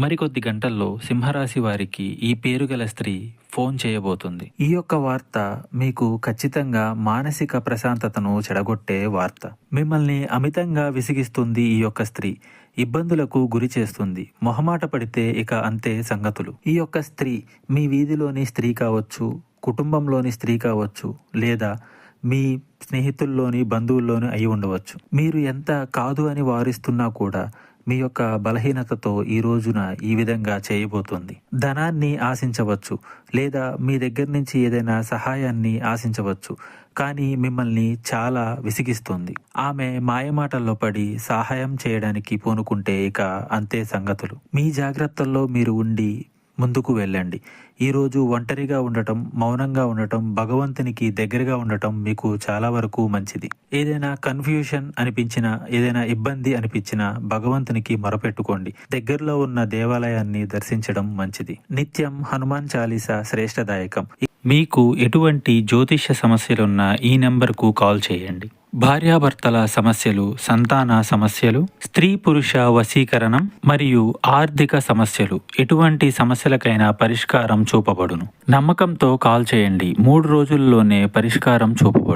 మరికొద్ది గంటల్లో సింహరాశి వారికి ఈ పేరుగల స్త్రీ ఫోన్ చేయబోతుంది. ఈ యొక్క వార్త మీకు ఖచ్చితంగా మానసిక ప్రశాంతతను చెడగొట్టే వార్త. మిమ్మల్ని అమితంగా విసిగిస్తుంది ఈ యొక్క స్త్రీ. ఇబ్బందులకు గురి చేస్తుంది. మొహమాట పడితే ఇక అంతే సంగతులు. ఈ యొక్క స్త్రీ మీ వీధిలోని స్త్రీ కావచ్చు, కుటుంబంలోని స్త్రీ కావచ్చు, లేదా మీ స్నేహితుల్లోని బంధువుల్లోని అయి ఉండవచ్చు. మీరు ఎంత కాదు అని వారిస్తున్నా కూడా మీ యొక్క బలహీనతతో ఈ రోజున ఈ విధంగా చేయబోతుంది. ధనాన్ని ఆశించవచ్చు, లేదా మీ దగ్గర నుంచి ఏదైనా సహాయాన్ని ఆశించవచ్చు, కానీ మిమ్మల్ని చాలా విసిగిస్తుంది. ఆమె మాయమాటల్లో పడి సహాయం చేయడానికి పూనుకుంటే ఇక అంతే సంగతులు. మీ జాగ్రత్తల్లో మీరు ఉండి ముందుకు వెళ్ళండి. ఈరోజు ఒంటరిగా ఉండటం, మౌనంగా ఉండటం, భగవంతునికి దగ్గరగా ఉండటం మీకు చాలా వరకు మంచిది. ఏదైనా కన్ఫ్యూషన్ అనిపించినా, ఏదైనా ఇబ్బంది అనిపించినా భగవంతునికి మొరపెట్టుకోండి. దగ్గరలో ఉన్న దేవాలయాన్ని దర్శించడం మంచిది. నిత్యం హనుమాన్ చాలీసా శ్రేష్టదాయకం. మీకు ఎటువంటి జ్యోతిష్య సమస్యలున్నా ఈ నెంబర్కు కాల్ చేయండి. భార్యాభర్తల సమస్యలు, సంతాన సమస్యలు, స్త్రీ పురుష వశీకరణం మరియు ఆర్థిక సమస్యలు, ఎటువంటి సమస్యలకైనా పరిష్కారం చూపబడును. నమ్మకంతో కాల్ చేయండి. 3 రోజుల్లోనే పరిష్కారం చూపబడును.